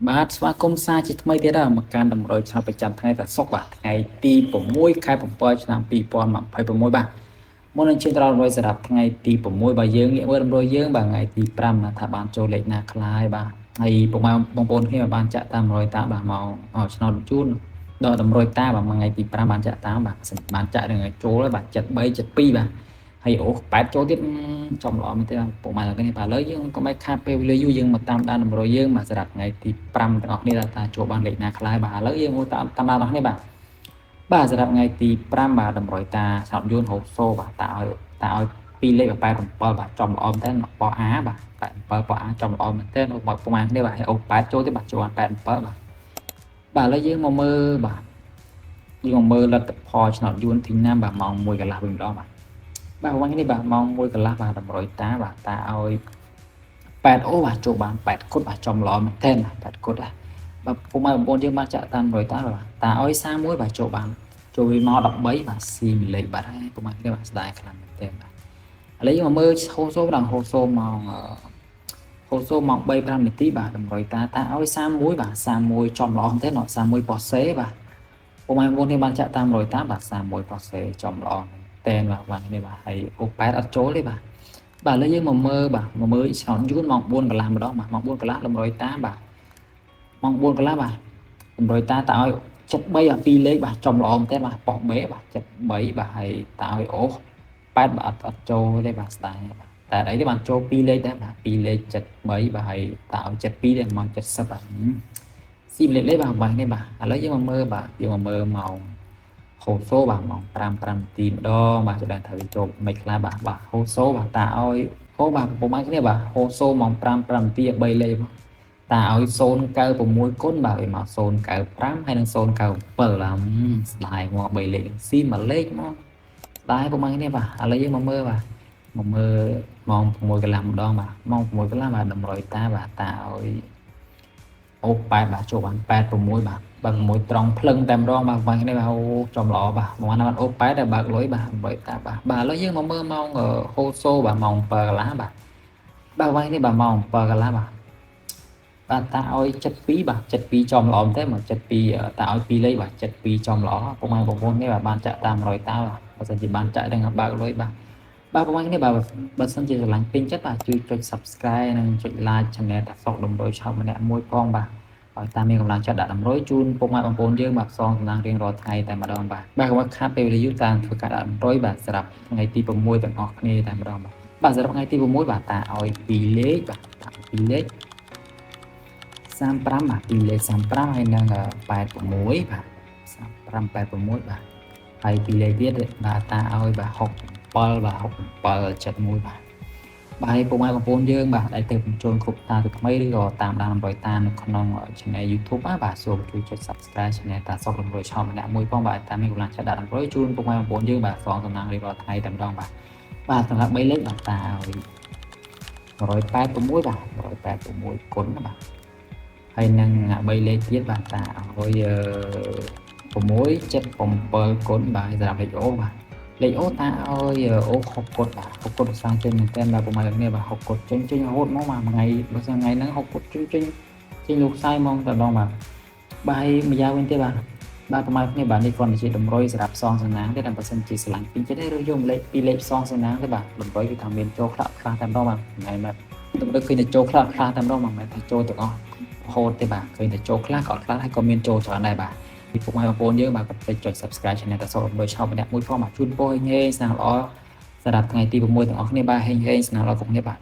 បាទស្វាគមន៍សាជាថ្មីទៀតមកកាន់តម្រុយឆ្នាំប្រចាំថ្ងៃតាសុកបាទថ្ងៃទី6ខែ7ឆ្នាំ2026បាទមុននឹងឈានដល់តម្រុយសម្រាប់ថ្ងៃទី6បាទយើងងាកមើលតម្រុយយើងបាទថ្ងៃទី5ថាបានចូលលេខណាខ្លះហើយបាទហើយពុកម៉ែបងប្អូនគ្នាបានចាក់តាមតម្រុយតាបាទមកឆ្នោតជូនដល់តម្រុយតាបាទថ្ងៃទី5បានចាក់តាមបាទបានចាក់នឹងចូលហើយបាទ73 72បាទហើយអូ8ចូលទៀតចំល្អមែនទេពុកម៉ែទាំងនេះបាទឥឡូវយើងកុំឲ្យខាតពេលវេលាយូរយើងមកតាមដានតម្រុយយើងបាទសម្រាប់ថ្ងៃទី5ទាំងអស់គ្នាថាចូលបានលេខណាខ្លះបាទឥឡូវយើងមកតាមដានទាំងអស់គ្នាបាទសម្រាប់ថ្ងៃទី5បាទតម្រុយតាឆោតយួនហូបសូបាទតាឲ្យ2លេខ87បាទចំល្អមែនទេបោះអាបាទ87បោះអាចំល្អមែនទេមកពុកម៉ែគ្នាបាទហើយអូ8ចូលទៀតបាទចូលបាន87បាទឥឡូវយើងមកមើលបាទយើងមកមើលលទ្ធផលឆ្នោតយួនទីណាបាទម៉ោង1កន្លះវិញម្ដងបាទวันนี้បាទម៉ោង1កន្លះបាទតម្រុយតាបាទតាឲ្យ8អូបាទចូលបាន8គុតបាទចំល្អមែនទែន8គុតបាទពុកម៉ែបងប្អូនយើងបានចាក់តាមតម្រុយតាបាទតាឲ្យ31បាទចូលបានចូលវាមក13បាទស៊ីលេខបាទហើយពុកម៉ែគ្នាបាទស្ដាយខ្លាំងមែនទែនបាទឥឡូវយើងមកមើលហូសូដល់ហូសូម៉ោង3-5នាទីបាទតម្រុយតាឲ្យ31បាទ31ចំល្អមែនទែន31ប៉ូសេបាទពុកម៉ែបងប្អូនគ្នាបានចាក់តាមតម្រុយតាបាទ31ប៉ូសេចំល្អតែនបាទនេះបាទហើយអូ8អត់ចូលទេបាទឥឡូវយើងមកមើលឆ្នោតយួនម៉ោង4កន្លះម្ដងបាទម៉ោង4កន្លះតម្រុយតាបាទម៉ោង4កន្លះបាទតម្រុយតាឲ្យ73អា2លេខបាទចំល្អមែនទេបាទប៉ោះបេបាទ73បាទហើយតាឲ្យអូ8បាទអត់ចូលទេបាទស្ដាយបាទតែអីទេបានចូល2លេខដែរបាទ2លេខ73បាទហើយតាឲ្យ72ដែរម៉ោង70បាទស៊ីលេខបាទនេះបាទឥឡូវយើងមកមើលបាទយើងមកមើលម៉ោងហូសូបាទម៉ោង5នាទីម្ដងបាទចង់ត្រូវចូលមិនខ្លះបាទហូសូបាទតាឲ្យហូបាទពុកម៉ែគ្នាបាទហូសូម៉ោង5នាទី3លេខតាឲ្យ096គុណបាទឲ្យមក095ហើយនឹង097ឡាស្ដាយមក3លេខស៊ីមួយលេខមកស្ដាយពុកម៉ែគ្នាបាទឥឡូវយើងមកមើលបាទមកមើលម៉ោង6កន្លះម្ដងបាទម៉ោង6កន្លះបាទតម្រុយតាបាទតាឲ្យអូ8បាទចូលបាន86បាទ6ត្រង់ភ្លឹងតែម្ដងបាទវិញនេះបាទអូចំល្អបាទមកណាអូ8តែបើកលុយបាទ8តាបាទឥឡូវយើងមកមើលម៉ោងហូសូបាទម៉ោង7កន្លះបាទវិញនេះបាទម៉ោង7កន្លះបាទតាឲ្យ72បាទ72ចំល្អមែនទេមក72តាឲ្យ2លេខបាទ72ចំល្អពុកម៉ែបងប្អូននេះបាទបានចាក់តាម100តាបាទបើសិនជាបានចាក់ដឹងបើកលុយបាទពុកម៉ែនេះបាទបើសិនជាស្រឡាញ់ពេញចិត្តបាទជួយចុច Subscribe និងចុច Like Channel តាសុកតម្រុយឆោតម្នាក់មួយផងបាទឲ្យតាមមានកម្លាំងចិត្តដាក់តម្រុយជូនពុកម៉ែបងប្អូនយើងបាទផ្សងសំណាងរៀងរាល់ថ្ងៃតែម្ដងបាទកុំឲ្យខាតពេលវេលាយូរតាមធ្វើការដាក់តម្រុយបាទសម្រាប់ថ្ងៃទី6ទាំងអស់គ្នាតែម្ដងបាទសម្រាប់ថ្ងៃទី6បាទតាឲ្យ2លេខបាទតា2លេខ35បាទ2លេខ35ហើយនឹង86បាទ35 86បាទហើយ2លេខទៀតបាទតាឲ្យបាទ67បាទ67 71បាទហើយពុកម៉ែបងប្អូនយើងបាទដែលទៅបញ្ចូលគ្រប់តាទៅថ្មីឬក៏តាមដានតម្រុយតានៅក្នុង Channel YouTube បាទសូមជួយចុច Subscribe Channel តាសុកតម្រុយឆោម្នាក់មួយផងបាទតាមមានកម្លាំងចិត្តដាក់តម្រុយជូនពុកម៉ែបងប្អូនយើងបាទសងសំណាងរៀងរាល់ថ្ងៃតែម្ដងបាទសម្រាប់3លេខបាទតាឲ្យ186បាទ186គុណបាទហើយនឹង3លេខទៀតបាទតាឲ្យ677គុណបាទសម្រាប់លេខអូបាទលេខអូតាឲ្យអូ6គុតបាទ6គុតសាំងចេញមែនតើបាទពុកម៉ែគ្នាបាទ6គុតចេញរហូតមកបាទថ្ងៃបើសិនថ្ងៃហ្នឹង6គុតចេញលោកខ្សែហ្មងតែម្ដងបាទហើយម្យ៉ាងវិញទៀតបាទពុកម៉ែគ្នាបាទនេះគ្រាន់តែជាតម្រុយសម្រាប់សងសំណាងទេតែបើសិនជាស្រឡាញ់ពេញចិត្តទេឬយកលេខ2លេខសងសំណាងទេបាទតម្រុយគឺថាមានចូលខ្លះតែម្ដងបាទថ្ងៃបាទតម្រុយឃើញតែចូលខ្លះតែម្ដងមិនមែនថាចូលទាំងអស់រហូតទេបាទឃើញតែចូលខ្លះក៏ខ្លះហើយក៏មានចូលច្រើនដែរបាទពីពុកម៉ែបងប្អូនយើងបាទកុំភ្លេចចុច Subscribe Channel តាសុកតម្រុយឆោម្នាក់មួយផងបាទជូនពរហេងស្នាល្អសម្រាប់ថ្ងៃទី6ទាំងអស់គ្នាបាទហេងស្នាល្អគ្រប់គ្នាបាទ